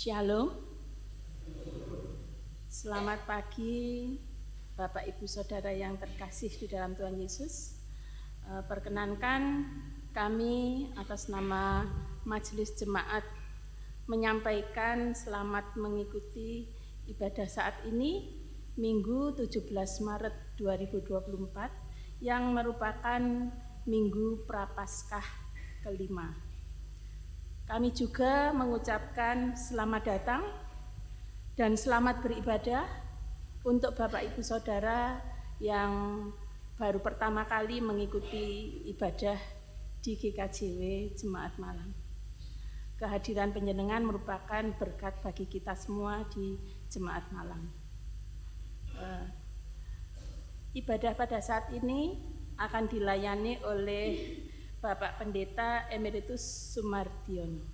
Shalom. Selamat pagi Bapak Ibu Saudara yang terkasih di dalam Tuhan Yesus. Perkenankan kami atas nama Majelis Jemaat menyampaikan selamat mengikuti ibadah saat ini Minggu 17 Maret 2024 yang merupakan Minggu Prapaskah kelima. Kami juga mengucapkan selamat datang dan selamat beribadah untuk Bapak Ibu Saudara yang baru pertama kali mengikuti ibadah di GKJW Jemaat Malang. Kehadiran panjenengan merupakan berkat bagi kita semua di Jemaat Malang. Ibadah pada saat ini akan dilayani oleh Bapak Pendeta Emeritus Sumardiono.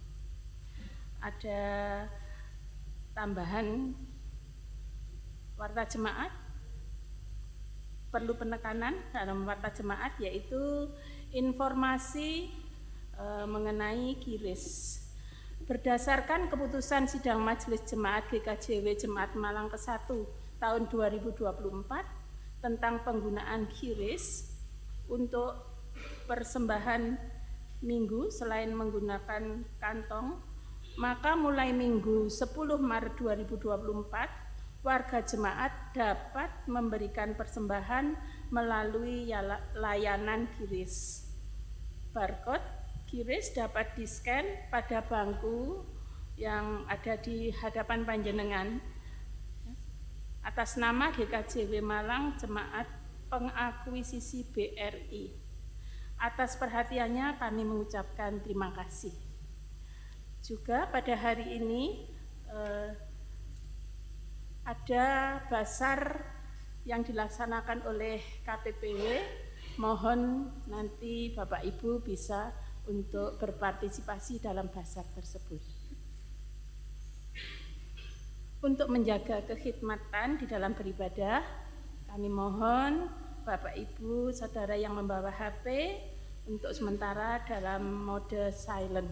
Ada tambahan warta jemaat, perlu penekanan dalam warta jemaat yaitu informasi mengenai kiris. Berdasarkan keputusan Sidang Majelis Jemaat GKJW Jemaat Malang ke-1 tahun 2024 tentang penggunaan kiris untuk persembahan minggu selain menggunakan kantong, maka mulai Minggu 10 Maret 2024 warga jemaat dapat memberikan persembahan melalui layanan kiris. Barcode kiris dapat di-scan pada bangku yang ada di hadapan panjenengan atas nama GKJW Malang Jemaat Pengakuisisi BRI. Atas perhatiannya kami mengucapkan terima kasih. Juga pada hari ini ada basar yang dilaksanakan oleh KPPW. Mohon nanti Bapak Ibu bisa untuk berpartisipasi dalam basar tersebut. Untuk menjaga kekhidmatan di dalam beribadah, kami mohon Bapak Ibu Saudara yang membawa HP untuk sementara dalam mode silent.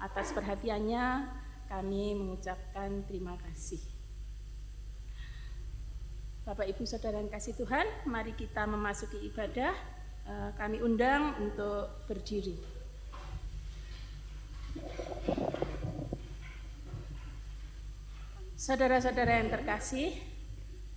Atas perhatiannya kami mengucapkan terima kasih. Bapak Ibu Saudara yang kasih Tuhan, mari kita memasuki ibadah. Kami undang untuk berdiri. Saudara-saudara yang terkasih,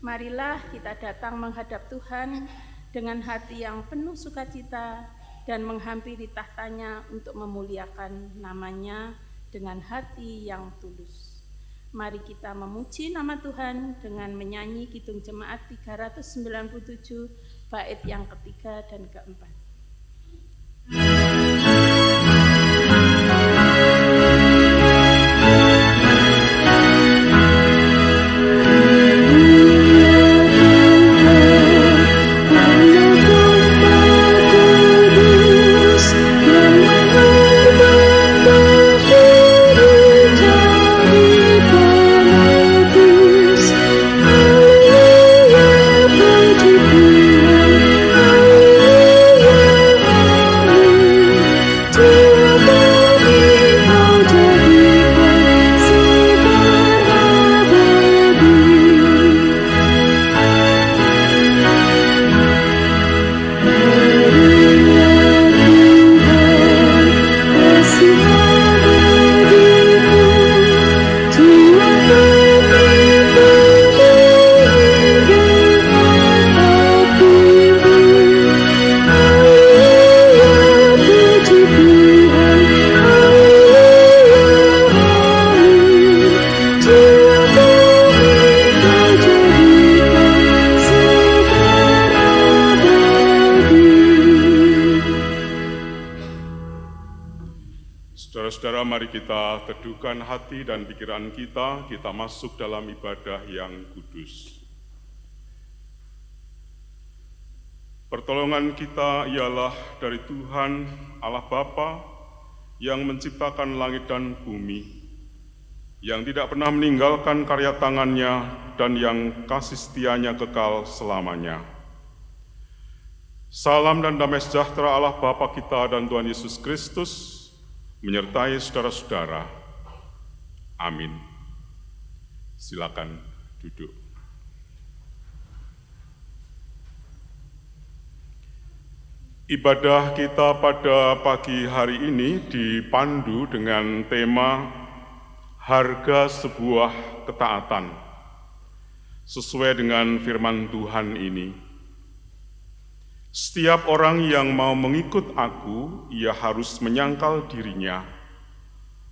marilah kita datang menghadap Tuhan dengan hati yang penuh sukacita dan menghampiri tahtanya untuk memuliakan namanya dengan hati yang tulus. Mari kita memuji nama Tuhan dengan menyanyi Kidung Jemaat 397 bait yang ketiga dan keempat. Saudara-saudara, mari kita teduhkan hati dan pikiran kita masuk dalam ibadah yang kudus. Pertolongan kita ialah dari Tuhan Allah Bapa yang menciptakan langit dan bumi, yang tidak pernah meninggalkan karya tangannya dan yang kasih setianya kekal selamanya. Salam dan damai sejahtera Allah Bapa kita dan Tuhan Yesus Kristus menyertai saudara-saudara. Amin. Silakan duduk. Ibadah kita pada pagi hari ini dipandu dengan tema harga sebuah ketaatan. Sesuai dengan firman Tuhan ini, setiap orang yang mau mengikut aku, ia harus menyangkal dirinya,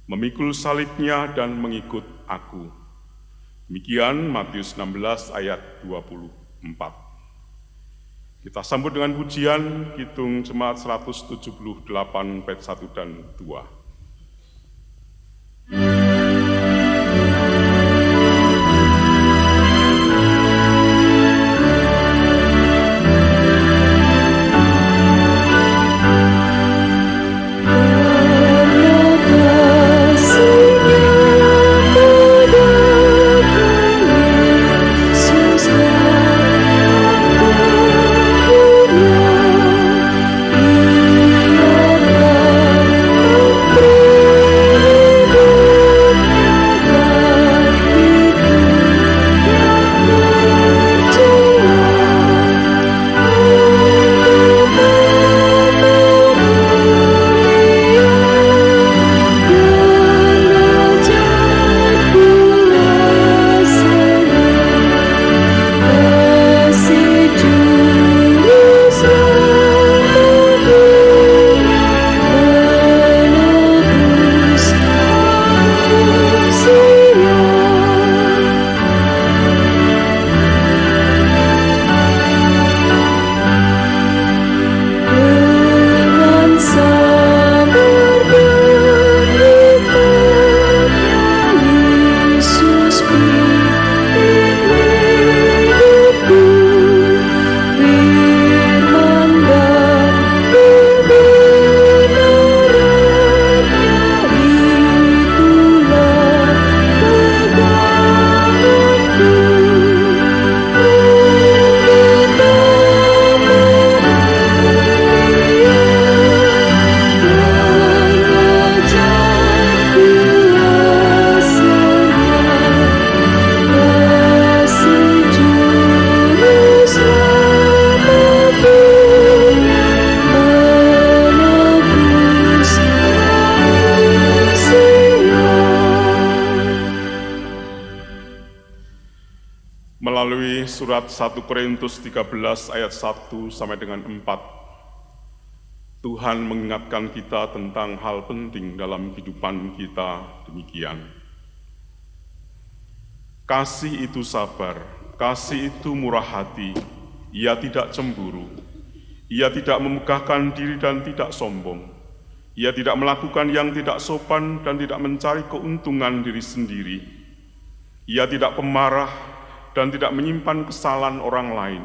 memikul salibnya dan mengikut aku. Demikian Matius 16 ayat 24. Kita sambut dengan pujian Kidung Jemaat 178 bait 1 dan 2. Melalui surat 1 Korintus 13 ayat 1 sampai dengan 4, Tuhan mengingatkan kita tentang hal penting dalam kehidupan kita demikian. Kasih itu sabar, kasih itu murah hati, ia tidak cemburu, ia tidak memegahkan diri dan tidak sombong, ia tidak melakukan yang tidak sopan dan tidak mencari keuntungan diri sendiri, ia tidak pemarah dan tidak menyimpan kesalahan orang lain.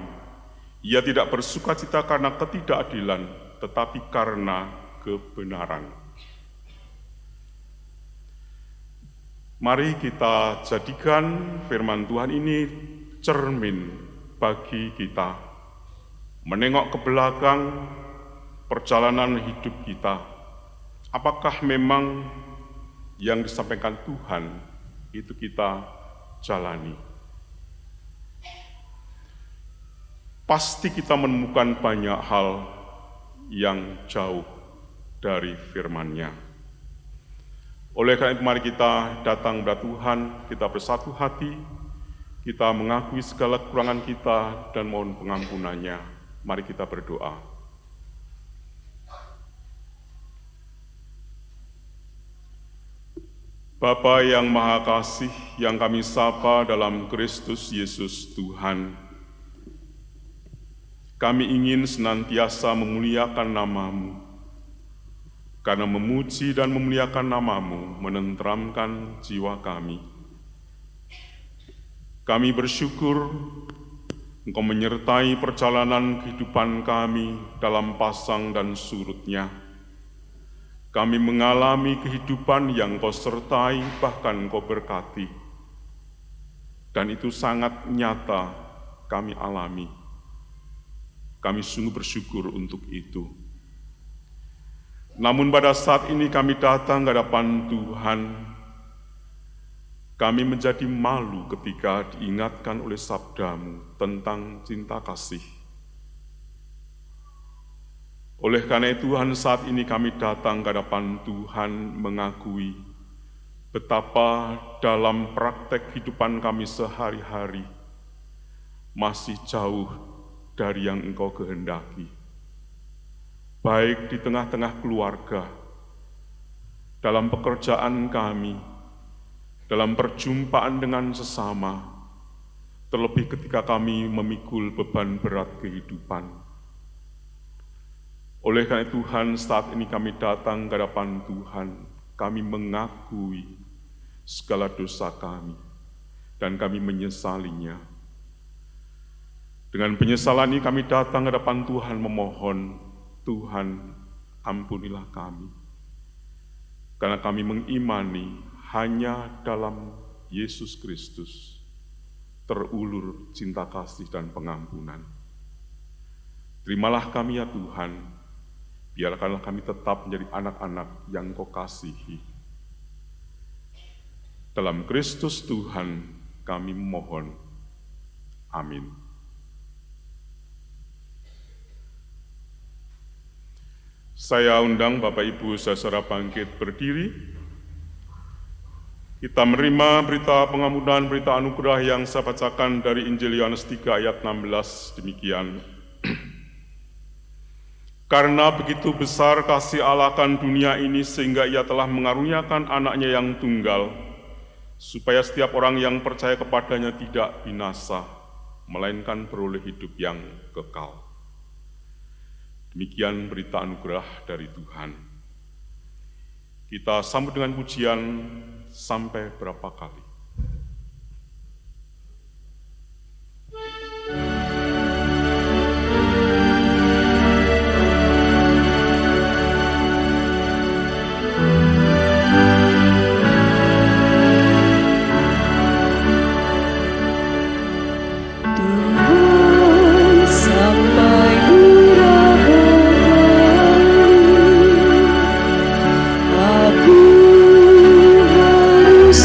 Ia tidak bersukacita karena ketidakadilan, tetapi karena kebenaran. Mari kita jadikan firman Tuhan ini cermin bagi kita, menengok ke belakang perjalanan hidup kita. Apakah memang yang disampaikan Tuhan itu kita jalani? Pasti kita menemukan banyak hal yang jauh dari firman-Nya. Oleh karena itu mari kita datang kepada Tuhan, kita bersatu hati, kita mengakui segala kekurangan kita dan mohon pengampunan-Nya. Mari kita berdoa. Bapa yang Maha Kasih, yang kami sapa dalam Kristus Yesus Tuhan, kami ingin senantiasa memuliakan nama-Mu, karena memuji dan memuliakan nama-Mu menenteramkan jiwa kami. Kami bersyukur Engkau menyertai perjalanan kehidupan kami dalam pasang dan surutnya. Kami mengalami kehidupan yang Kau sertai, bahkan Kau berkati. Dan itu sangat nyata kami alami. Kami sungguh bersyukur untuk itu. Namun pada saat ini kami datang ke hadapan Tuhan Kami menjadi malu ketika diingatkan oleh sabda-Mu tentang cinta kasih. Oleh karena itu, Tuhan, saat ini kami datang ke hadapan Tuhan mengakui betapa dalam praktek kehidupan kami sehari-hari masih jauh dari yang Engkau kehendaki. Baik di tengah-tengah keluarga, dalam pekerjaan kami, dalam perjumpaan dengan sesama, terlebih ketika kami memikul beban berat kehidupan. Oleh karena Tuhan, saat ini kami datang ke hadapan Tuhan, kami mengakui segala dosa kami, dan kami menyesalinya. Dengan penyesalan ini kami datang ke hadapan Tuhan memohon, Tuhan, ampunilah kami. Karena kami mengimani hanya dalam Yesus Kristus terulur cinta kasih dan pengampunan. Terimalah kami ya Tuhan, biarkanlah kami tetap menjadi anak-anak yang Kau kasihi. Dalam Kristus Tuhan kami memohon. Amin. Saya undang Bapak Ibu saudara bangkit berdiri. Kita menerima berita pengampunan, berita anugerah yang saya bacakan dari Injil Yohanes 3 ayat 16 demikian. Karena begitu besar kasih Allah akan dunia ini sehingga Ia telah mengaruniakan anaknya yang tunggal, supaya setiap orang yang percaya kepadanya tidak binasa, melainkan beroleh hidup yang kekal. Demikian berita anugerah dari Tuhan. Kita sambut dengan pujian sampai berapa kali. Aku harus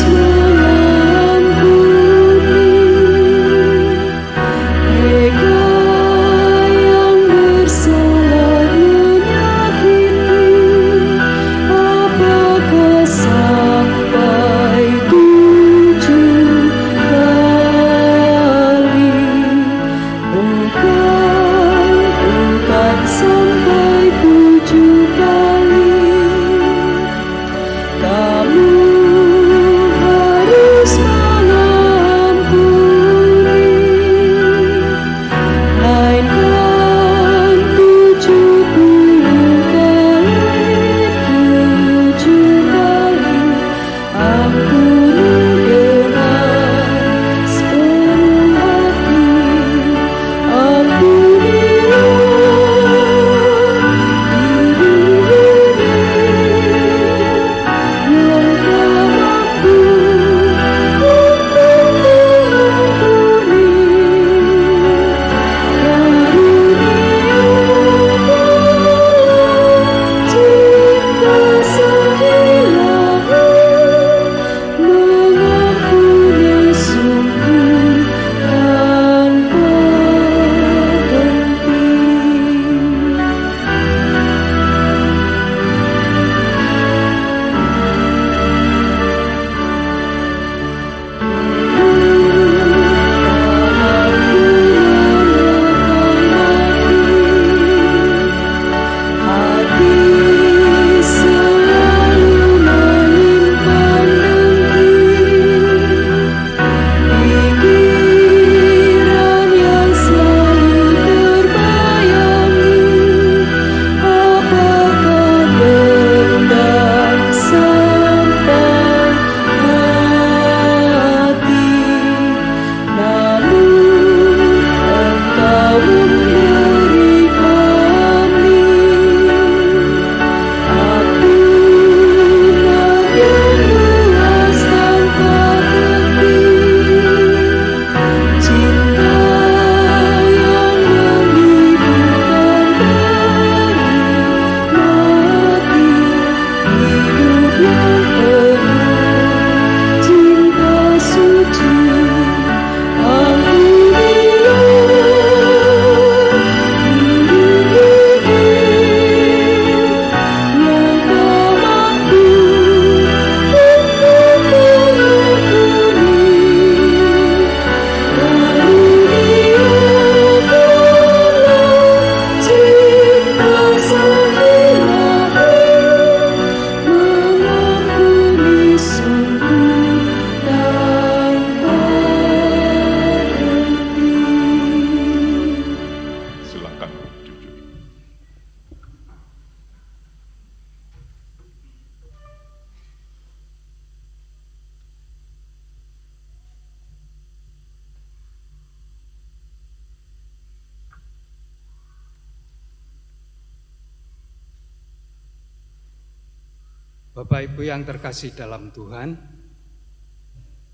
Bapak Ibu yang terkasih dalam Tuhan,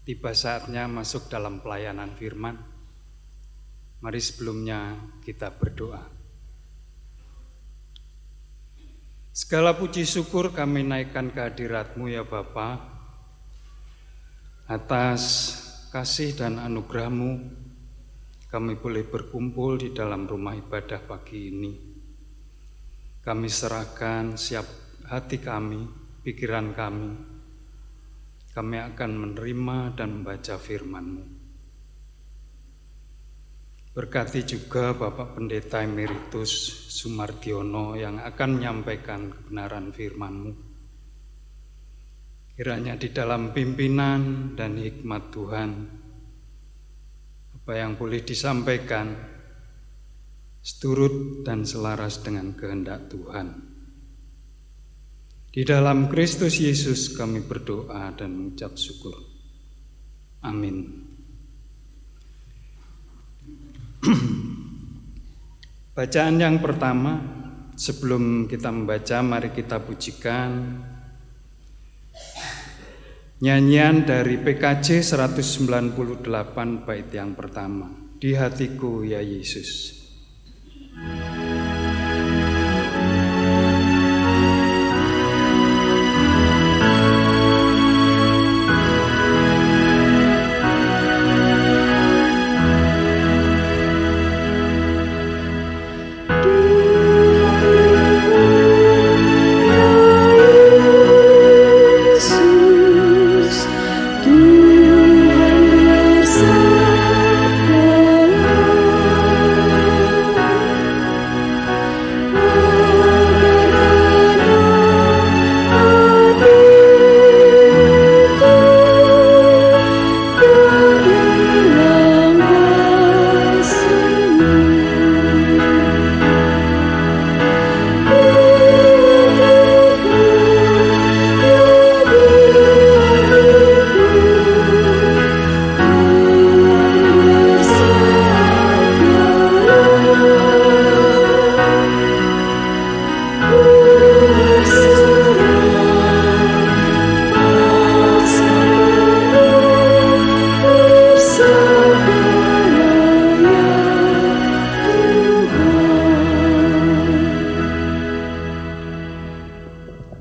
tiba saatnya masuk dalam pelayanan firman. Mari sebelumnya kita berdoa. Segala puji syukur kami naikkan kehadirat-Mu ya Bapa, atas kasih dan anugerah-Mu kami boleh berkumpul di dalam rumah ibadah pagi ini. Kami serahkan siap hati kami, pikiran kami. Kami akan menerima dan membaca firman-Mu. Berkati juga Bapak Pendeta Emeritus Sumardiono yang akan menyampaikan kebenaran firman-Mu. Kiranya di dalam pimpinan dan hikmat Tuhan, apa yang boleh disampaikan seturut dan selaras dengan kehendak Tuhan. Di dalam Kristus Yesus kami berdoa dan mengucap syukur. Amin. Bacaan yang pertama, sebelum kita membaca, mari kita pujikan nyanyian dari PKJ 198 bait yang pertama. Di hatiku ya Yesus.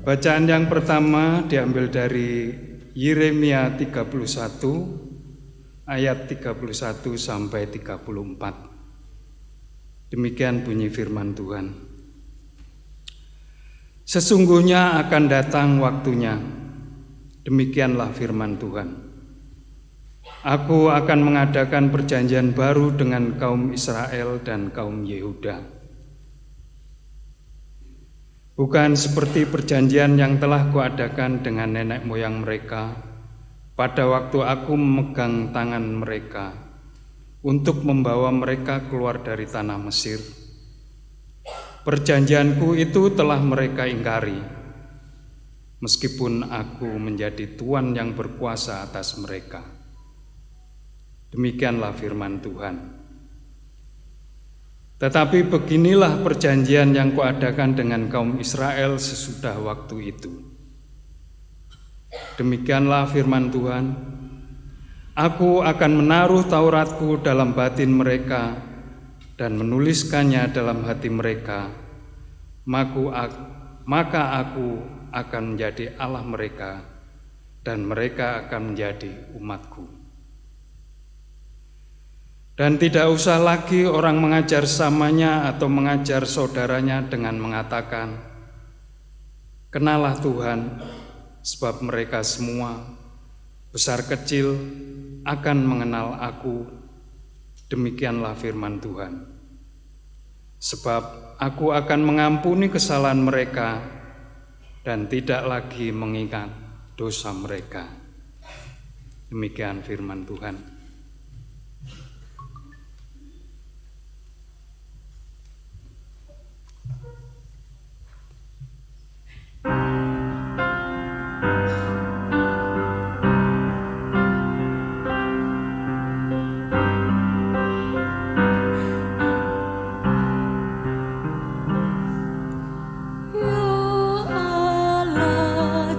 Bacaan yang pertama diambil dari Yeremia 31 ayat 31 sampai 34. Demikian bunyi firman Tuhan. Sesungguhnya akan datang waktunya, demikianlah firman Tuhan. Aku akan mengadakan perjanjian baru dengan kaum Israel dan kaum Yehuda. Bukan seperti perjanjian yang telah kuadakan dengan nenek moyang mereka pada waktu aku memegang tangan mereka untuk membawa mereka keluar dari tanah Mesir. Perjanjianku itu telah mereka ingkari, meskipun aku menjadi Tuhan yang berkuasa atas mereka. Demikianlah firman Tuhan. Tetapi beginilah perjanjian yang kuadakan dengan kaum Israel sesudah waktu itu. Demikianlah firman Tuhan. Aku akan menaruh Tauratku dalam batin mereka dan menuliskannya dalam hati mereka. Maka aku akan menjadi Allah mereka dan mereka akan menjadi umatku. Dan tidak usah lagi orang mengajar samanya atau mengajar saudaranya dengan mengatakan, "Kenalah Tuhan," sebab mereka semua, besar kecil, akan mengenal aku. Demikianlah firman Tuhan. Sebab aku akan mengampuni kesalahan mereka dan tidak lagi mengingat dosa mereka. Demikian firman Tuhan. Ya Allah,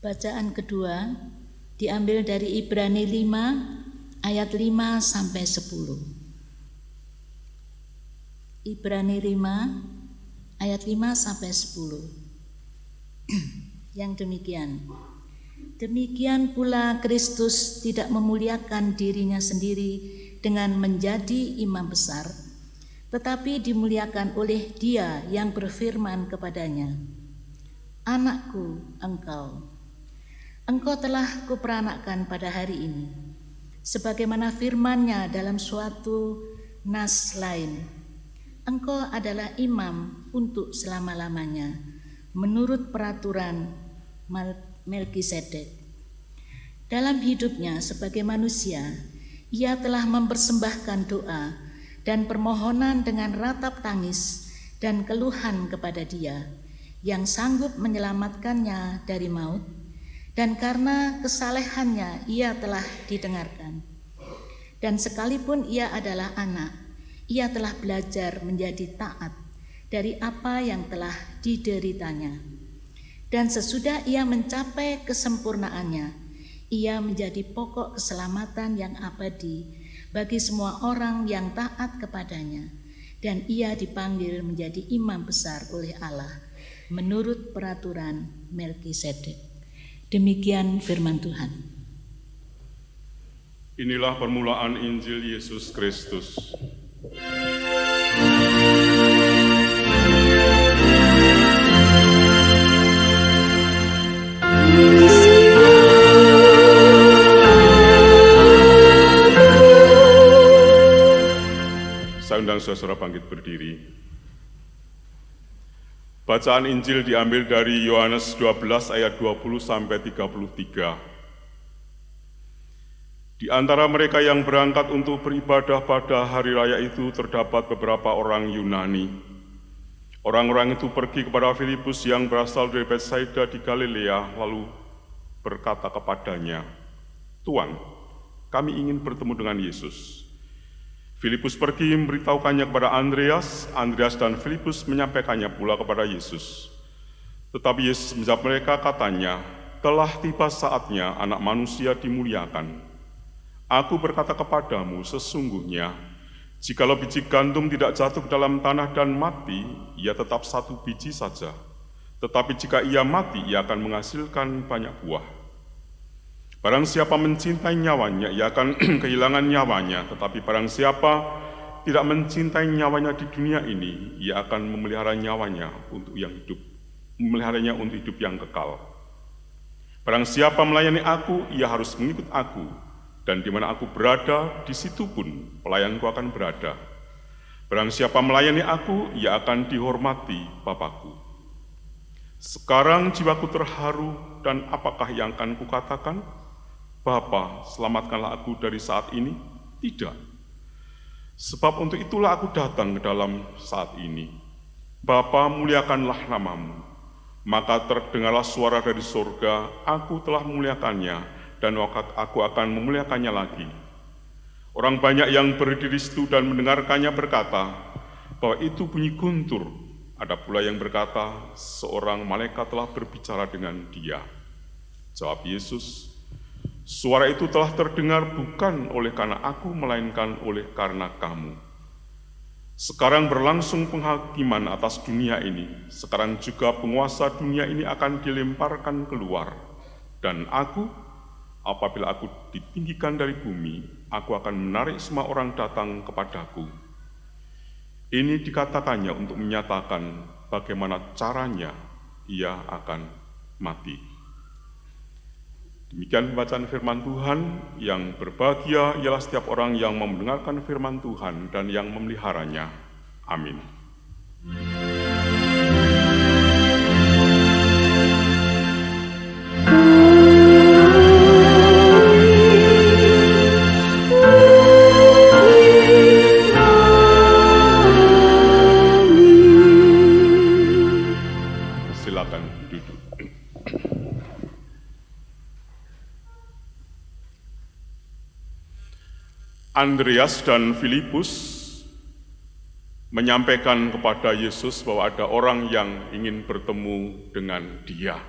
Bacaan kedua diambil dari Ibrani 5 ayat 5 sampai 10. Ibrani 5 ayat 5 sampai 10. Yang demikian. Demikian pula Kristus tidak memuliakan dirinya sendiri dengan menjadi imam besar, tetapi dimuliakan oleh Dia yang berfirman kepadanya, "Anakku, engkau telah kuperanakkan pada hari ini," sebagaimana firman-Nya dalam suatu nas lain, "Engkau adalah imam untuk selama-lamanya, menurut peraturan Melkisedek." Dalam hidupnya sebagai manusia, Ia telah mempersembahkan doa dan permohonan dengan ratap tangis dan keluhan kepada Dia yang sanggup menyelamatkannya dari maut, dan karena kesalehannya Ia telah didengarkan. Dan sekalipun Ia adalah anak, Ia telah belajar menjadi taat dari apa yang telah dideritanya. Dan sesudah Ia mencapai kesempurnaannya, Ia menjadi pokok keselamatan yang abadi bagi semua orang yang taat kepadanya. Dan Ia dipanggil menjadi imam besar oleh Allah menurut peraturan Melkisedek. Demikian firman Tuhan. Inilah permulaan Injil Yesus Kristus. Saya undang saudara bangkit berdiri. Bacaan Injil diambil dari Yohanes 12 ayat 20 sampai 33. Di antara mereka yang berangkat untuk beribadah pada hari raya itu terdapat beberapa orang Yunani. Orang-orang itu pergi kepada Filipus yang berasal dari Betsaida di Galilea, lalu berkata kepadanya, "Tuan, kami ingin bertemu dengan Yesus." Filipus pergi memberitahukannya kepada Andreas dan Filipus menyampaikannya pula kepada Yesus. Tetapi Yesus menjawab mereka, katanya, "Telah tiba saatnya anak manusia dimuliakan. Aku berkata kepadamu, sesungguhnya, jikalau biji gandum tidak jatuh ke dalam tanah dan mati, ia tetap satu biji saja. Tetapi jika ia mati, ia akan menghasilkan banyak buah. Barang siapa mencintai nyawanya, ia akan kehilangan nyawanya. Tetapi barang siapa tidak mencintai nyawanya di dunia ini, ia akan memelihara nyawanya untuk yang hidup, memeliharanya untuk hidup yang kekal. Barang siapa melayani aku, ia harus mengikut aku, dan di mana aku berada, di situ pun pelayanku akan berada. Barang siapa melayani aku, ia akan dihormati Bapa-Ku. Sekarang jiwaku terharu, dan apakah yang akan kukatakan? Bapa, selamatkanlah aku dari saat ini? Tidak. Sebab untuk itulah aku datang ke dalam saat ini. Bapa, muliakanlah namamu. Maka terdengarlah suara dari surga, aku telah memuliakannya, dan aku akan memuliakannya lagi. Orang banyak yang berdiri di situ dan mendengarkannya berkata bahwa itu bunyi guntur. Ada pula yang berkata, seorang malaikat telah berbicara dengan dia. Jawab Yesus, suara itu telah terdengar bukan oleh karena aku, melainkan oleh karena kamu. Sekarang berlangsung penghakiman atas dunia ini. Sekarang juga penguasa dunia ini akan dilemparkan keluar. Dan aku, apabila aku ditinggikan dari bumi, aku akan menarik semua orang datang kepadaku. Ini dikatakannya untuk menyatakan bagaimana caranya ia akan mati. Demikian bacaan firman Tuhan. Yang berbahagia ialah setiap orang yang mendengarkan firman Tuhan dan yang memeliharanya. Amin. Silakan duduk. Andreas dan Filipus menyampaikan kepada Yesus bahwa ada orang yang ingin bertemu dengan dia.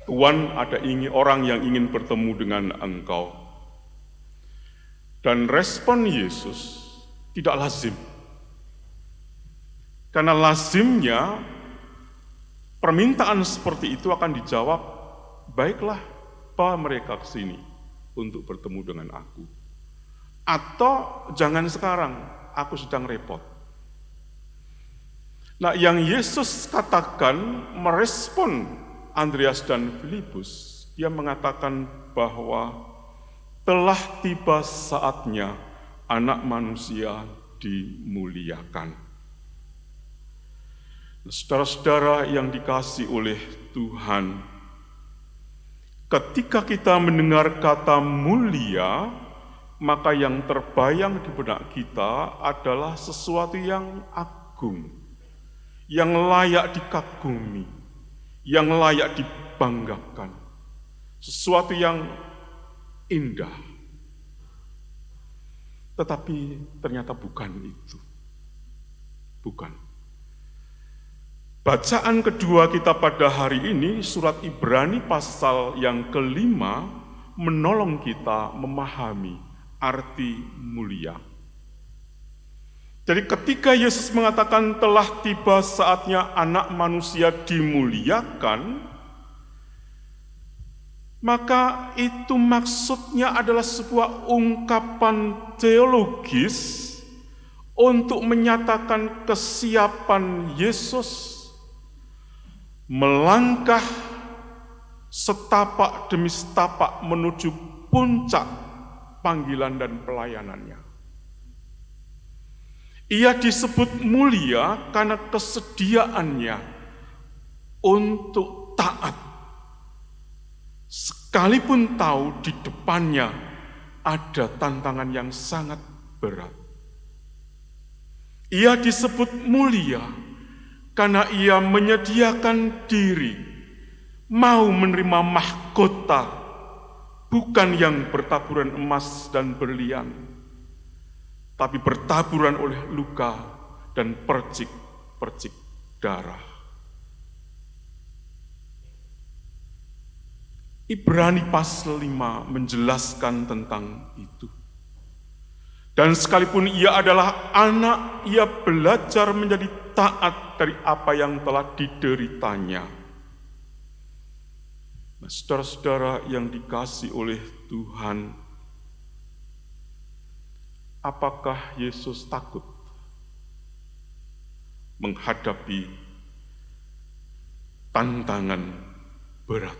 Tuhan, ada orang yang ingin bertemu dengan engkau. Dan respon Yesus tidak lazim. Karena lazimnya permintaan seperti itu akan dijawab, baiklah, bawa mereka ke sini untuk bertemu dengan aku. Atau jangan sekarang, aku sedang repot. Nah, yang Yesus katakan merespon Andreas dan Filipus, dia mengatakan bahwa telah tiba saatnya anak manusia dimuliakan. Saudara-saudara yang dikasihi oleh Tuhan, ketika kita mendengar kata mulia, maka yang terbayang di benak kita adalah sesuatu yang agung, yang layak dikagumi, yang layak dibanggakan, sesuatu yang indah. Tetapi ternyata bukan itu. Bukan. Bacaan kedua kita pada hari ini, surat Ibrani pasal yang kelima, menolong kita memahami arti mulia. Jadi ketika Yesus mengatakan telah tiba saatnya anak manusia dimuliakan, maka itu maksudnya adalah sebuah ungkapan teologis untuk menyatakan kesiapan Yesus melangkah setapak demi setapak menuju puncak panggilan dan pelayanannya. Ia disebut mulia karena kesediaannya untuk taat, sekalipun tahu di depannya ada tantangan yang sangat berat. Ia disebut mulia karena ia menyediakan diri, mau menerima mahkota, bukan yang bertaburan emas dan berlian, tapi bertaburan oleh luka dan percik-percik darah. Ibrani pasal 5 menjelaskan tentang itu. Dan sekalipun ia adalah anak, ia belajar menjadi taat dari apa yang telah dideritanya. Nah, saudara-saudara yang dikasihi oleh Tuhan, apakah Yesus takut menghadapi tantangan berat?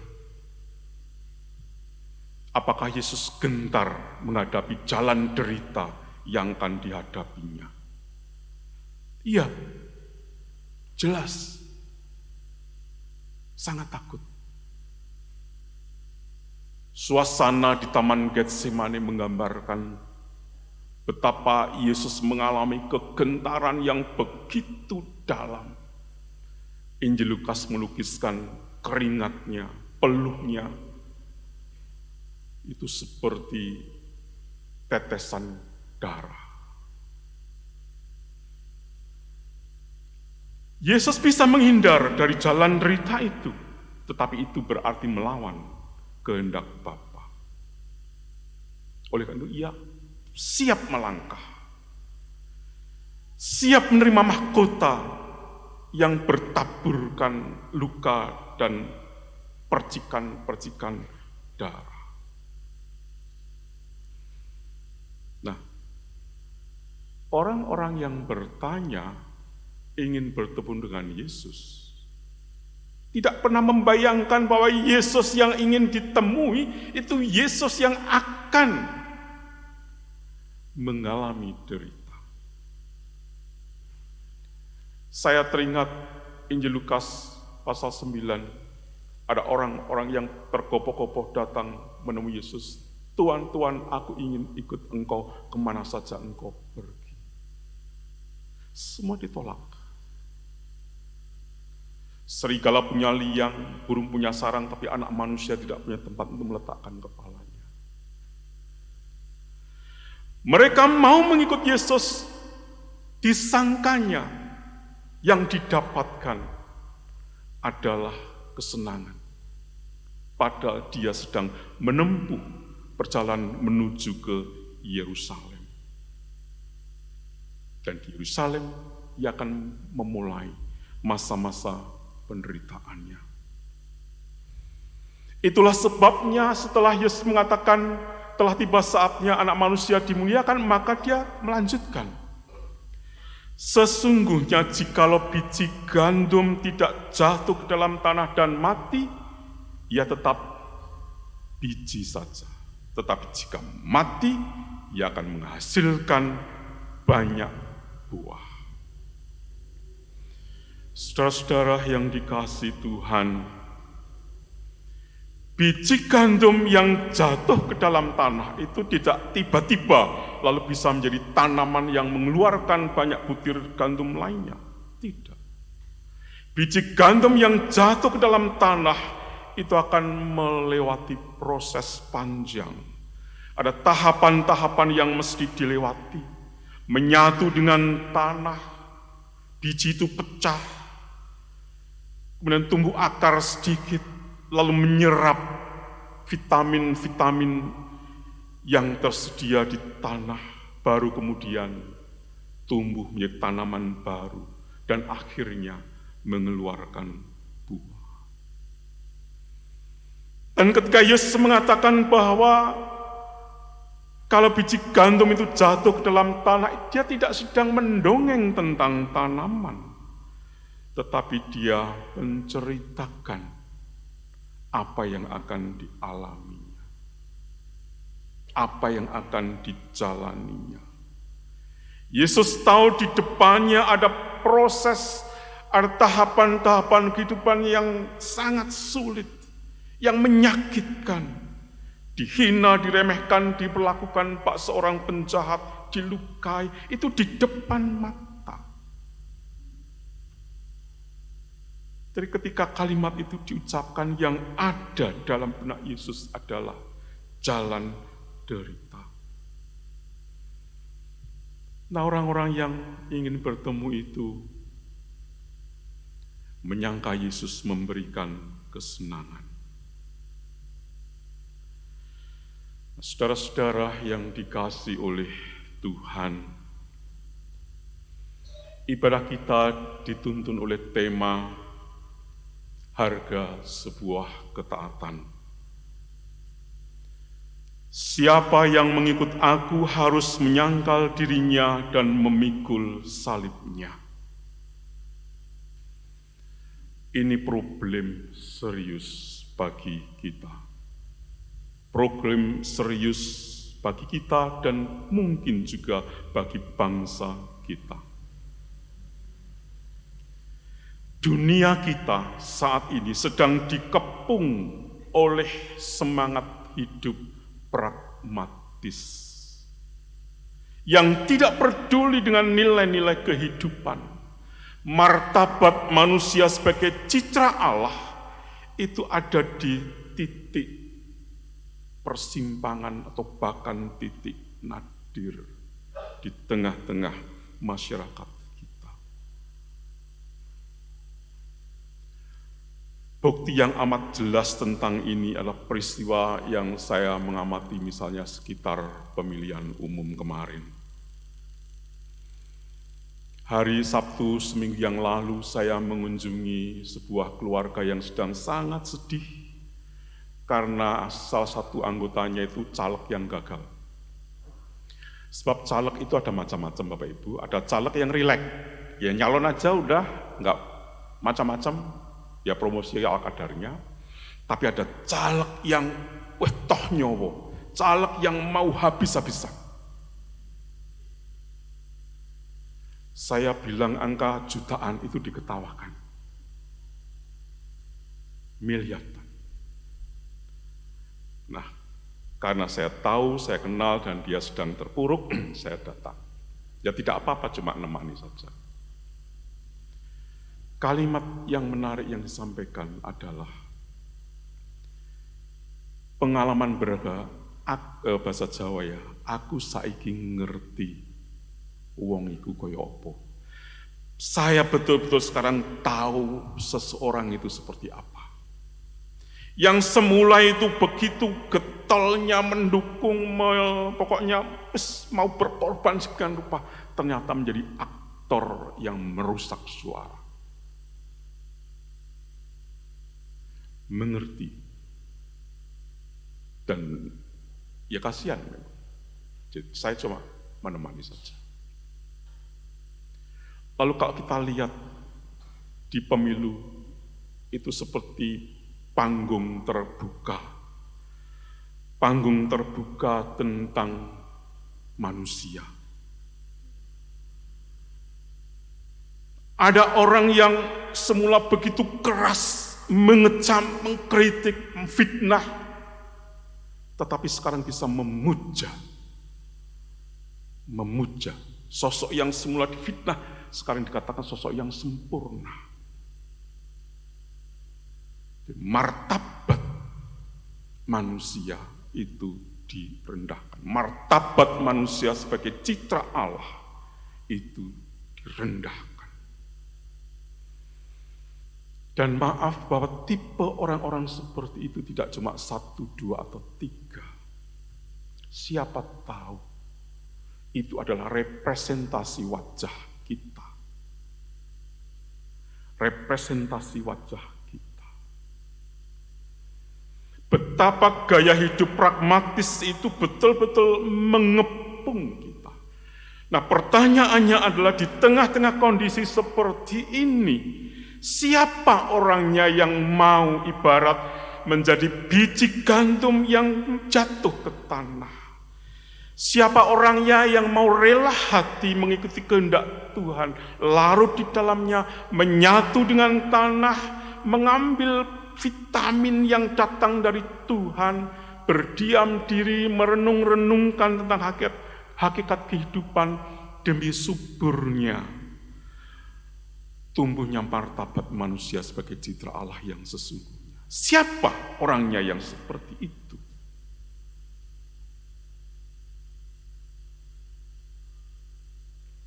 Apakah Yesus gentar menghadapi jalan derita yang akan dihadapinya? Iya, jelas, sangat takut. Suasana di Taman Getsemani menggambarkan betapa Yesus mengalami kegentaran yang begitu dalam. Injil Lukas melukiskan keringatnya, peluhnya, itu seperti tetesan darah. Yesus bisa menghindar dari jalan derita itu, tetapi itu berarti melawan kehendak Bapa. Oleh karena itu ia siap melangkah, siap menerima mahkota yang bertaburkan luka dan percikan-percikan darah. Nah, orang-orang yang bertanya ingin bertemu dengan Yesus tidak pernah membayangkan bahwa Yesus yang ingin ditemui itu Yesus yang akan mengalami derita. Saya teringat Injil Lukas pasal 9, ada orang-orang yang tergopoh-gopoh datang menemui Yesus. Tuhan, Tuhan, aku ingin ikut engkau kemana saja engkau pergi. Semua ditolak. Serigala punya liang, burung punya sarang, tapi anak manusia tidak punya tempat untuk meletakkan kepalanya. Mereka mau mengikut Yesus, disangkanya yang didapatkan adalah kesenangan. Padahal dia sedang menempuh perjalanan menuju ke Yerusalem. Dan di Yerusalem ia akan memulai masa-masa penderitaannya. Itulah sebabnya setelah Yesus mengatakan telah tiba saatnya anak manusia dimuliakan, maka dia melanjutkan. Sesungguhnya jikalau biji gandum tidak jatuh ke dalam tanah dan mati, ia tetap biji saja. Tetapi jika mati, ia akan menghasilkan banyak buah. Saudara-saudara yang dikasihi Tuhan, biji gandum yang jatuh ke dalam tanah itu tidak tiba-tiba lalu bisa menjadi tanaman yang mengeluarkan banyak butir gandum lainnya. Tidak. Biji gandum yang jatuh ke dalam tanah itu akan melewati proses panjang. Ada tahapan-tahapan yang mesti dilewati. Menyatu dengan tanah, biji itu pecah, kemudian tumbuh akar sedikit, lalu menyerap vitamin-vitamin yang tersedia di tanah, baru kemudian tumbuh menjadi tanaman baru, dan akhirnya mengeluarkan buah. Dan ketika Yesus mengatakan bahwa kalau biji gandum itu jatuh ke dalam tanah, dia tidak sedang mendongeng tentang tanaman, tetapi dia menceritakan apa yang akan dialaminya, apa yang akan dijalaninya. Yesus tahu di depannya ada proses, ada tahapan-tahapan kehidupan yang sangat sulit, yang menyakitkan, dihina, diremehkan, diperlakukan pak seorang penjahat, dilukai, itu di depan mata. Jadi ketika kalimat itu diucapkan, yang ada dalam benak Yesus adalah jalan derita. Nah, orang-orang yang ingin bertemu itu menyangka Yesus memberikan kesenangan. Saudara-saudara yang dikasihi oleh Tuhan, ibadah kita dituntun oleh tema harga sebuah ketaatan. Siapa yang mengikut aku harus menyangkal dirinya dan memikul salibnya. Ini problem serius bagi kita. Problem serius bagi kita dan mungkin juga bagi bangsa kita. Dunia kita saat ini sedang dikepung oleh semangat hidup pragmatis yang tidak peduli dengan nilai-nilai kehidupan. Martabat manusia sebagai citra Allah itu ada di titik persimpangan atau bahkan titik nadir di tengah-tengah masyarakat kita. Bukti yang amat jelas tentang ini adalah peristiwa yang saya mengamati misalnya sekitar pemilihan umum kemarin. Hari Sabtu seminggu yang lalu saya mengunjungi sebuah keluarga yang sedang sangat sedih karena salah satu anggotanya itu caleg yang gagal. Sebab caleg itu ada macam-macam Bapak Ibu, ada caleg yang rileks, ya nyalon aja udah, nggak macam-macam, ya promosi ala kadarnya. Tapi ada caleg yang toh nyowo, caleg yang mau habis-habisan. Saya bilang angka jutaan itu diketawakan, miliaran. Nah, karena saya tahu, saya kenal dan dia sedang terpuruk, saya datang. Ya tidak apa-apa, cuma nemani saja. Kalimat yang menarik yang disampaikan adalah pengalaman berharga, bahasa Jawa ya, aku saiki ngerti wong iku kaya apa. Saya betul-betul sekarang tahu seseorang itu seperti apa. Yang semula itu begitu getolnya mendukung, pokoknya mau berkorban sekian rupa, ternyata menjadi aktor yang merusak suara. Mengerti. Dan ya kasihan. Jadi saya cuma menemani saja. Lalu kalau kita lihat di pemilu itu seperti panggung terbuka tentang manusia. Ada orang yang semula begitu keras mengecam, mengkritik, memfitnah, tetapi sekarang bisa memuja sosok yang semula difitnah, sekarang dikatakan sosok yang sempurna. Martabat manusia itu direndahkan. Martabat manusia sebagai citra Allah itu direndahkan. Dan maaf bahwa tipe orang-orang seperti itu tidak cuma 1, 2, atau 3. Siapa tahu itu adalah representasi wajah kita. Representasi wajah. Betapa gaya hidup pragmatis itu betul-betul mengepung kita. Nah, pertanyaannya adalah di tengah-tengah kondisi seperti ini, siapa orangnya yang mau ibarat menjadi biji gandum yang jatuh ke tanah? Siapa orangnya yang mau rela hati mengikuti kehendak Tuhan, larut di dalamnya, menyatu dengan tanah, mengambil vitamin yang datang dari Tuhan, berdiam diri, merenung-renungkan tentang hakikat kehidupan demi suburnya tumbuhnya martabat manusia sebagai citra Allah yang sesungguhnya. Siapa orangnya yang seperti itu?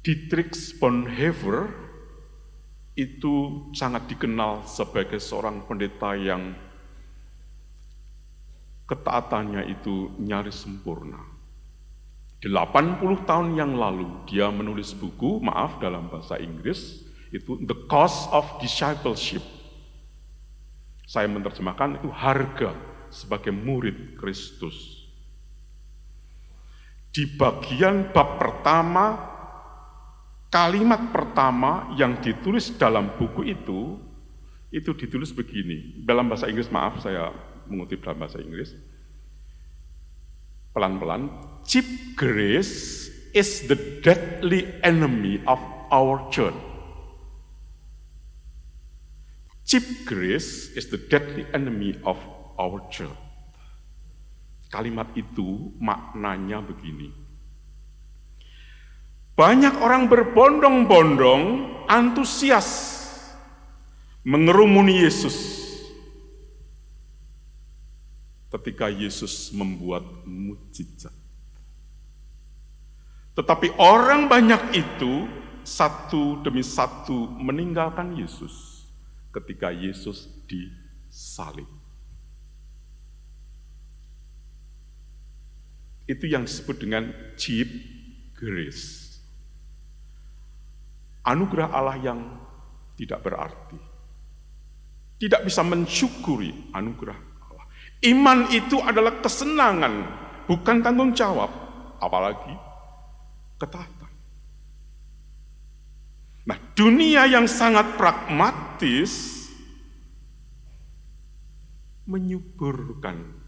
Dietrich Bonhoeffer itu sangat dikenal sebagai seorang pendeta yang ketaatannya itu nyaris sempurna. 80 tahun yang lalu dia menulis buku, dalam bahasa Inggris, itu The Cost of Discipleship. Saya menerjemahkan itu harga sebagai murid Kristus. Di bagian bab pertama, kalimat pertama yang ditulis dalam buku itu ditulis begini. Dalam bahasa Inggris, saya mengutip dalam bahasa Inggris. Pelan-pelan, cheap grace is the deadly enemy of our church. Cheap grace is the deadly enemy of our church. Kalimat itu maknanya begini. Banyak orang berbondong-bondong, antusias mengerumuni Yesus ketika Yesus membuat mukjizat. Tetapi orang banyak itu satu demi satu meninggalkan Yesus ketika Yesus disalib. Itu yang disebut dengan cheap grace. Anugerah Allah yang tidak berarti. Tidak bisa mensyukuri anugerah Allah. Iman itu adalah kesenangan, bukan tanggung jawab, apalagi ketaatan. Nah, dunia yang sangat pragmatis menyuburkan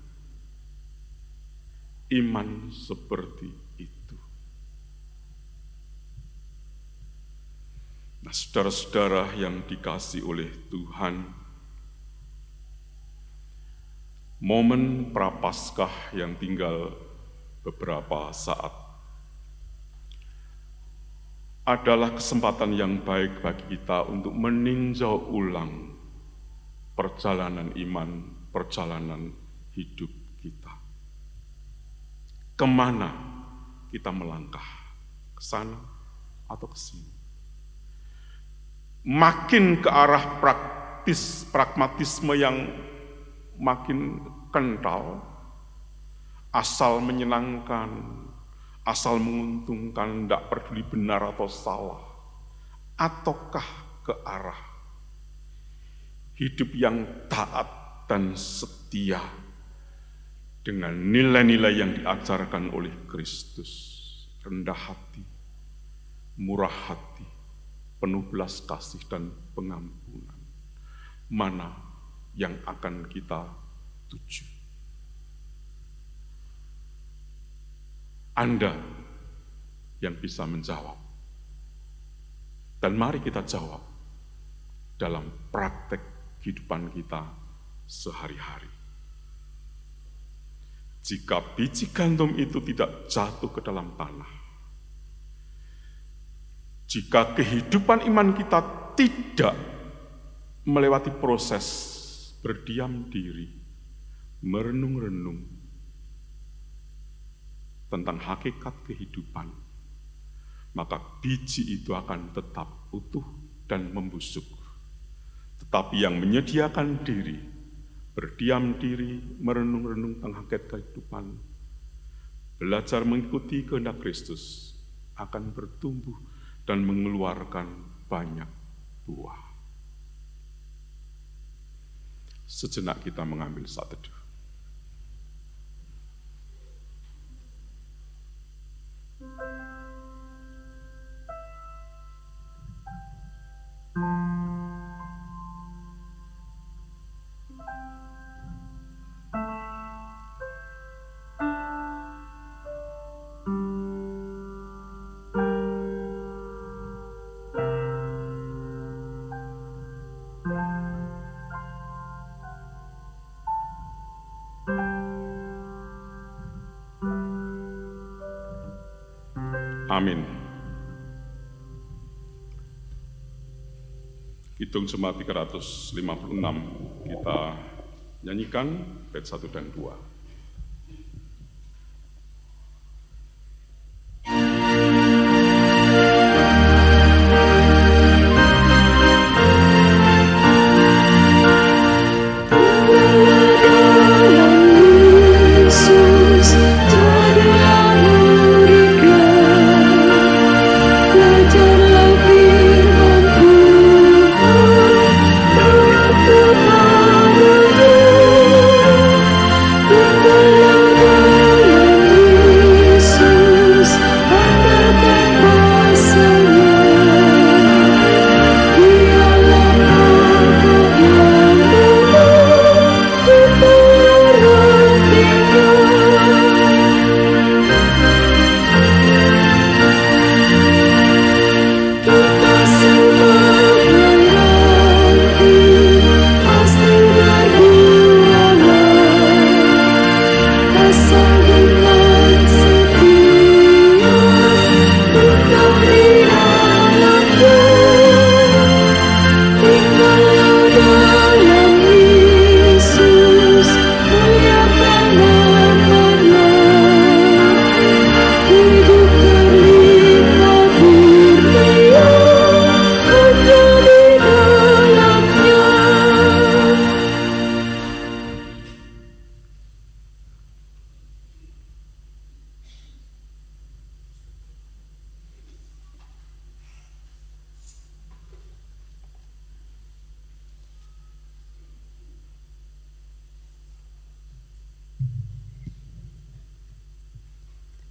iman seperti itu. Nah, saudara-saudara yang dikasihi oleh Tuhan, momen Prapaskah yang tinggal beberapa saat adalah kesempatan yang baik bagi kita untuk meninjau ulang perjalanan iman, perjalanan hidup kita. Kemana kita melangkah? Ke sana atau ke sini? Makin ke arah pragmatisme yang makin kental, asal menyenangkan, asal menguntungkan, tidak peduli benar atau salah, ataukah ke arah hidup yang taat dan setia dengan nilai-nilai yang diajarkan oleh Kristus, rendah hati, murah hati, penuh belas kasih dan pengampunan. Mana yang akan kita tuju? Anda yang bisa menjawab. Dan mari kita jawab dalam praktek kehidupan kita sehari-hari. Jika biji gandum itu tidak jatuh ke dalam tanah, jika kehidupan iman kita tidak melewati proses berdiam diri, merenung-renung tentang hakikat kehidupan, maka biji itu akan tetap utuh dan membusuk. Tetapi yang menyediakan diri, berdiam diri, merenung-renung tentang hakikat kehidupan, belajar mengikuti kehendak Kristus, akan bertumbuh dan mengeluarkan banyak buah. Sejenak kita mengambil saat teduh. Amin. Hitung Jemaat 356, kita nyanyikan bait 1 dan 2.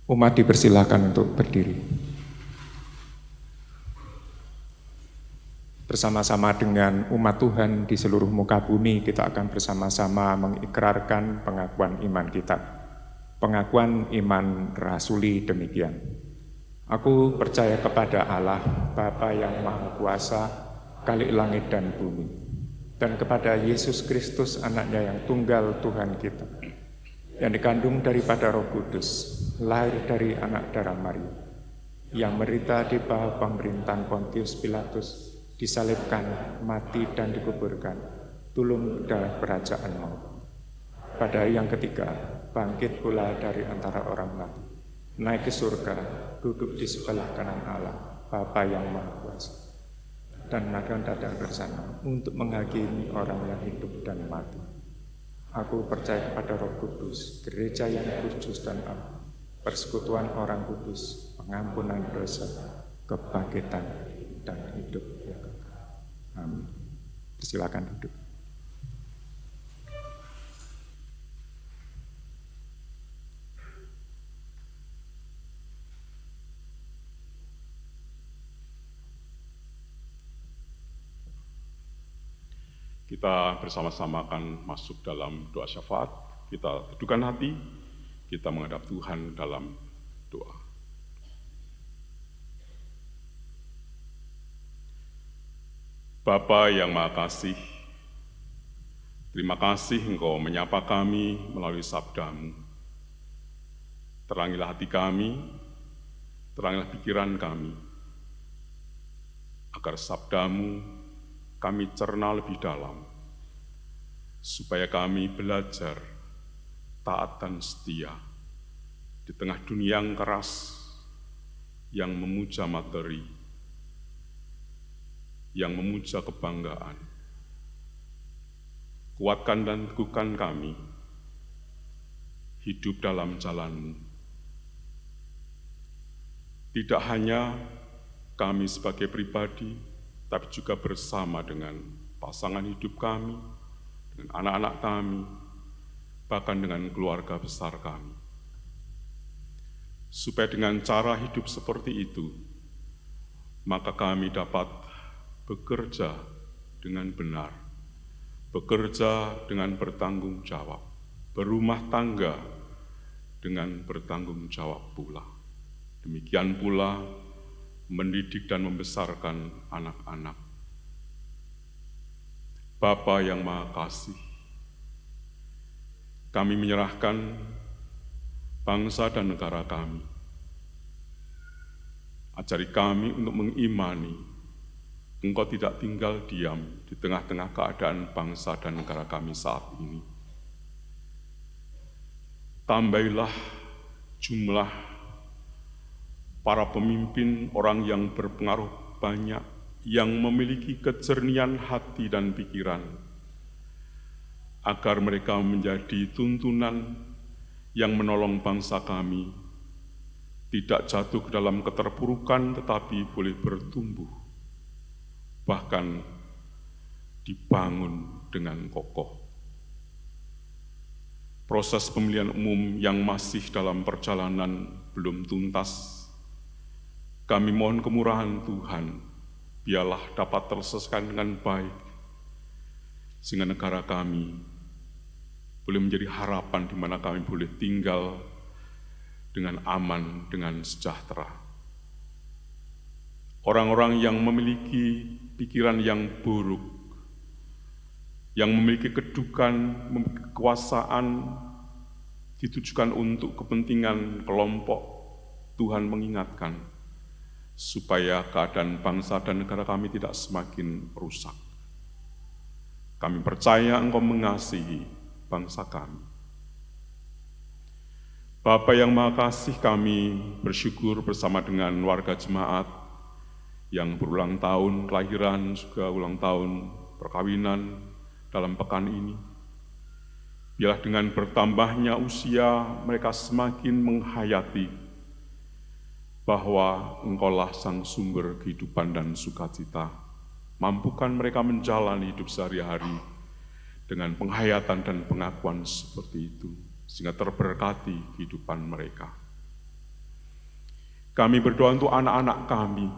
Umat dipersilakan untuk berdiri. Bersama-sama dengan umat Tuhan di seluruh muka bumi, kita akan bersama-sama mengikrarkan pengakuan iman kita. Pengakuan iman rasuli demikian. Aku percaya kepada Allah, Bapa yang Maha Kuasa, Khalik langit dan bumi, dan kepada Yesus Kristus, anaknya yang tunggal Tuhan kita, yang dikandung daripada Roh Kudus, lahir dari anak darah Maria, yang menderita di bawah pemerintahan Pontius Pilatus, disalibkan, mati dan dikuburkan, turun dalam kerajaan maut. Pada hari yang ketiga, bangkit pula dari antara orang mati, naik ke surga, duduk di sebelah kanan Allah, Bapa yang Maha Kuasa, dan akan datang bersama untuk menghakimi orang yang hidup dan mati. Aku percaya kepada Roh Kudus, gereja yang kudus dan am, persekutuan orang kudus, pengampunan dosa, kebangkitan dan hidup yang kekal. Amin. Silakan duduk. Kita bersama-sama akan masuk dalam doa syafaat. Kita teduhkan hati, kita menghadap Tuhan dalam doa. Bapa yang Maha Kasih, terima kasih Engkau menyapa kami melalui sabda-Mu. Terangilah hati kami, terangilah pikiran kami, agar sabda-Mu kami cerna lebih dalam, supaya kami belajar taat dan setia di tengah dunia yang keras, yang memuja materi, yang memuja kebanggaan. Kuatkan dan teguhkan kami hidup dalam jalan-Mu. Tidak hanya kami sebagai pribadi, tapi juga bersama dengan pasangan hidup kami, dengan anak-anak kami, bahkan dengan keluarga besar kami. Supaya dengan cara hidup seperti itu, maka kami dapat bekerja dengan benar, bekerja dengan bertanggung jawab, berumah tangga dengan bertanggung jawab pula. Demikian pula mendidik dan membesarkan anak-anak. Bapa yang Maha Kasih, kami menyerahkan bangsa dan negara kami. Ajari kami untuk mengimani Engkau tidak tinggal diam di tengah-tengah keadaan bangsa dan negara kami saat ini. Tambahilah jumlah para pemimpin, orang yang berpengaruh banyak, yang memiliki kejernihan hati dan pikiran, agar mereka menjadi tuntunan yang menolong bangsa kami, tidak jatuh ke dalam keterpurukan tetapi boleh bertumbuh, bahkan dibangun dengan kokoh. Proses pemilihan umum yang masih dalam perjalanan belum tuntas, kami mohon kemurahan Tuhan, biarlah dapat terselesaikan dengan baik, sehingga negara kami boleh menjadi harapan di mana kami boleh tinggal dengan aman, dengan sejahtera. Orang-orang yang memiliki pikiran yang buruk, yang memiliki kedudukan, memiliki kekuasaan, ditujukan untuk kepentingan kelompok, Tuhan mengingatkan, supaya keadaan bangsa dan negara kami tidak semakin rusak. Kami percaya Engkau mengasihi bangsa kami. Bapa yang Maha Kasih, kami bersyukur bersama dengan warga jemaat yang berulang tahun kelahiran, juga ulang tahun perkawinan dalam pekan ini. Biarlah dengan bertambahnya usia mereka semakin menghayati bahwa Engkaulah sang sumber kehidupan dan sukacita. Mampukan mereka menjalani hidup sehari-hari dengan penghayatan dan pengakuan seperti itu, sehingga terberkati kehidupan mereka. Kami berdoa untuk anak-anak kami,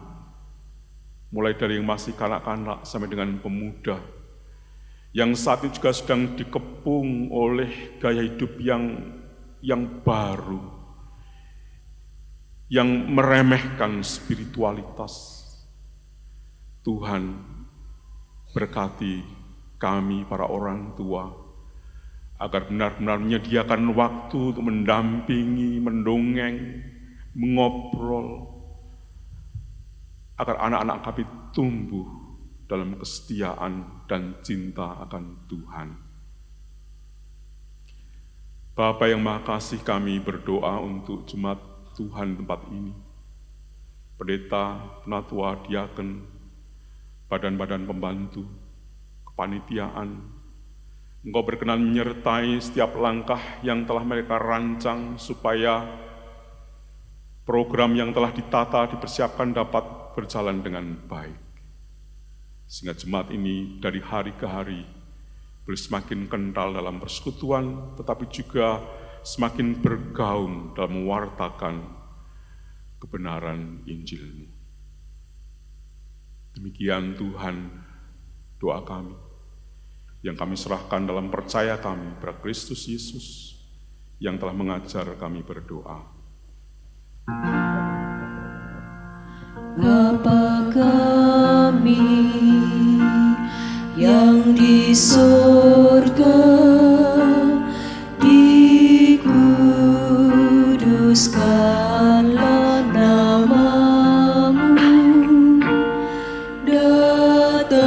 mulai dari yang masih kanak-kanak sampai dengan pemuda, yang saat ini juga sedang dikepung oleh gaya hidup yang baru, yang meremehkan spiritualitas. Tuhan, berkati kami para orang tua, agar benar-benar menyediakan waktu untuk mendampingi, mendongeng, mengobrol, agar anak-anak kami tumbuh dalam kesetiaan dan cinta akan Tuhan. Bapa yang Maha Kasih, kami berdoa untuk jemaat Tuhan tempat ini, pendeta, penatua, diaken, badan-badan pembantu, kepanitiaan. Engkau berkenan menyertai setiap langkah yang telah mereka rancang supaya program yang telah ditata, dipersiapkan dapat berjalan dengan baik. Sehingga jemaat ini dari hari ke hari boleh semakin kental dalam persekutuan, tetapi juga semakin bergaung dalam mewartakan kebenaran Injil-Mu. Demikian Tuhan doa kami, yang kami serahkan dalam percaya kami pada Kristus Yesus, yang telah mengajar kami berdoa. Bapa kami yang di surga, dikuduskanlah nama-Mu, datanglah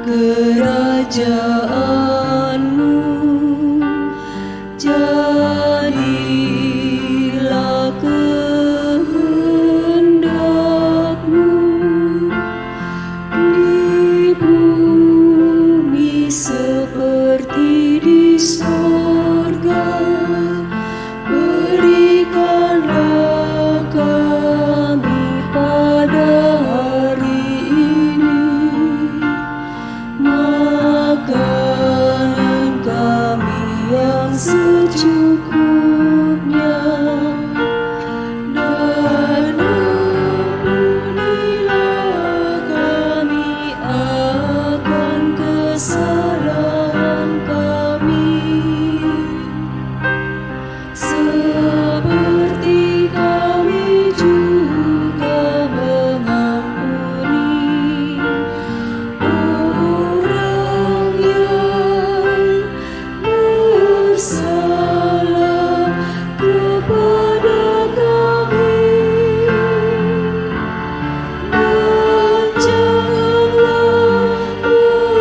kerajaan-Mu, jadilah kehendak-Mu di bumi seperti di surga. Berikanlah kami pada hari ini makanan kami yang secukupnya, dan ampunilah kami akan kesalahan kami, seperti kami juga mengampuni orang yang bersalah kepada kami, dan janganlah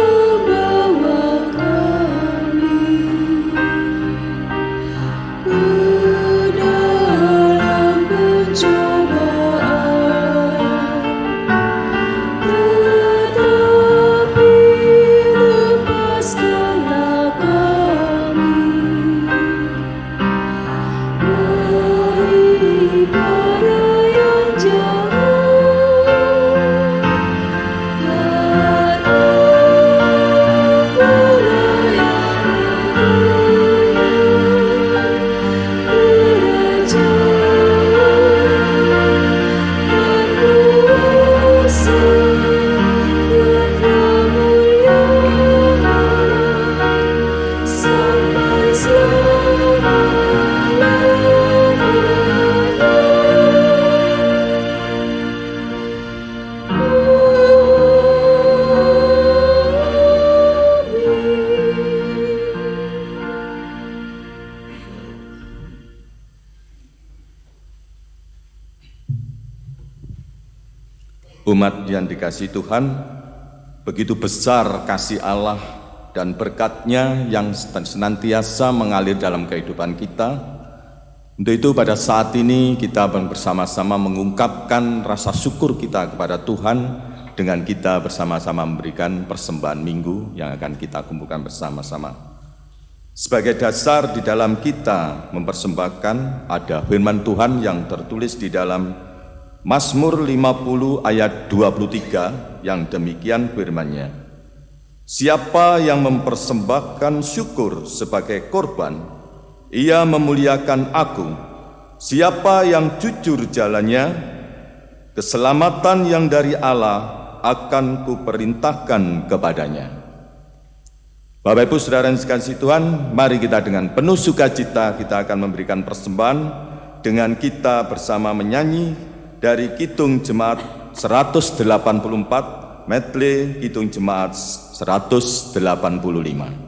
membawa kami ke dalam pencobaan, tetapi lepaskanlah kami daripada yang jahat. Umat yang dikasihi Tuhan, begitu besar kasih Allah dan berkat-Nya yang senantiasa mengalir dalam kehidupan kita. Untuk itu pada saat ini kita bersama-sama mengungkapkan rasa syukur kita kepada Tuhan dengan kita bersama-sama memberikan persembahan minggu yang akan kita kumpulkan bersama-sama. Sebagai dasar di dalam kita mempersembahkan ada firman Tuhan yang tertulis di dalam Mazmur 50 ayat 23 yang demikian firman-Nya. Siapa yang mempersembahkan syukur sebagai korban, ia memuliakan aku. Siapa yang jujur jalannya, keselamatan yang dari Allah akan kuperintahkan kepadanya. Bapak Ibu Saudara yang sekasihi Tuhan, mari kita dengan penuh sukacita kita akan memberikan persembahan dengan kita bersama menyanyi dari Kidung Jemaat 184, medley Kidung Jemaat 185.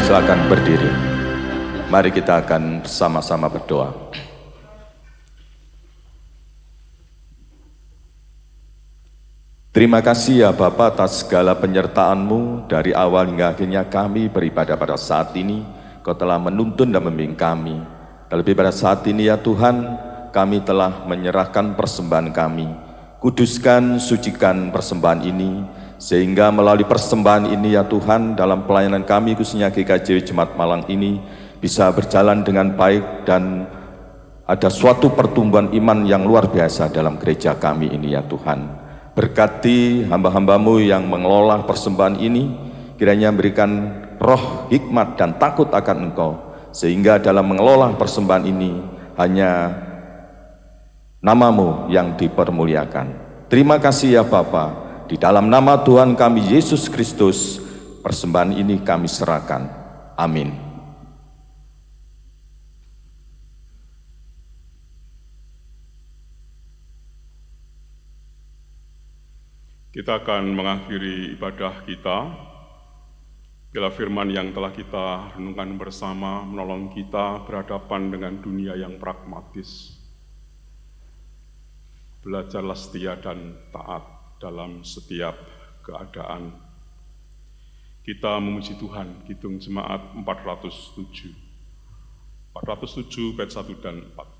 silakan berdiri. Mari kita akan sama-sama berdoa. Terima kasih ya Bapa atas segala penyertaan-Mu dari awal hingga akhirnya kami beribadah pada saat ini. Kau telah menuntun dan membimbing kami. Terlebih pada saat ini ya Tuhan, kami telah menyerahkan persembahan kami. Kuduskan, sucikan persembahan ini, sehingga melalui persembahan ini ya Tuhan, dalam pelayanan kami khususnya GKJ Jemaat Malang ini bisa berjalan dengan baik dan ada suatu pertumbuhan iman yang luar biasa dalam gereja kami ini ya Tuhan. Berkati hamba-hamba-Mu yang mengelola persembahan ini, kiranya memberikan roh hikmat dan takut akan Engkau, sehingga dalam mengelola persembahan ini hanya nama-Mu yang dipermuliakan. Terima kasih ya Bapa, di dalam nama Tuhan kami Yesus Kristus, persembahan ini kami serahkan. Amin. Kita akan mengakhiri ibadah kita. Bila firman yang telah kita renungkan bersama menolong kita berhadapan dengan dunia yang pragmatis. Belajarlah setia dan taat dalam setiap keadaan. Kita memuji Tuhan, Kidung Jemaat 407. 407 bait 1 dan 4.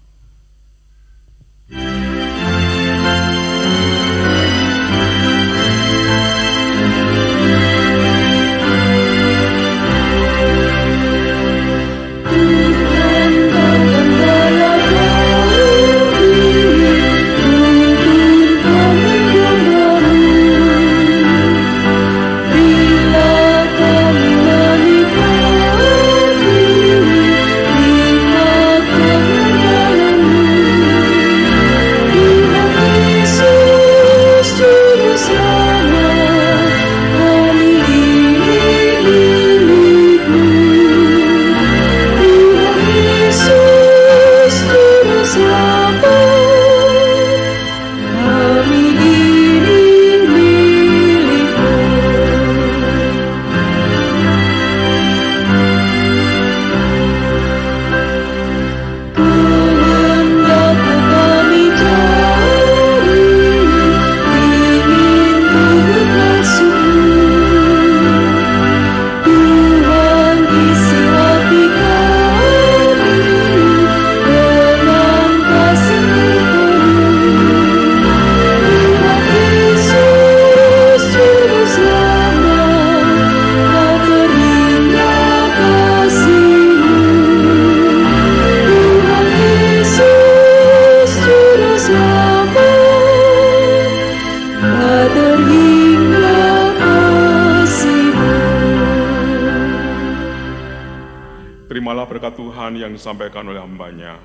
Terimalah berkat Tuhan yang disampaikan oleh hamba-Nya.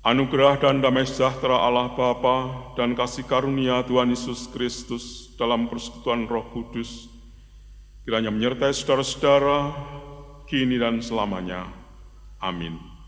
Anugerah dan damai sejahtera Allah Bapa dan kasih karunia Tuhan Yesus Kristus dalam persekutuan Roh Kudus kiranya menyertai saudara-saudara kini dan selamanya. Amin.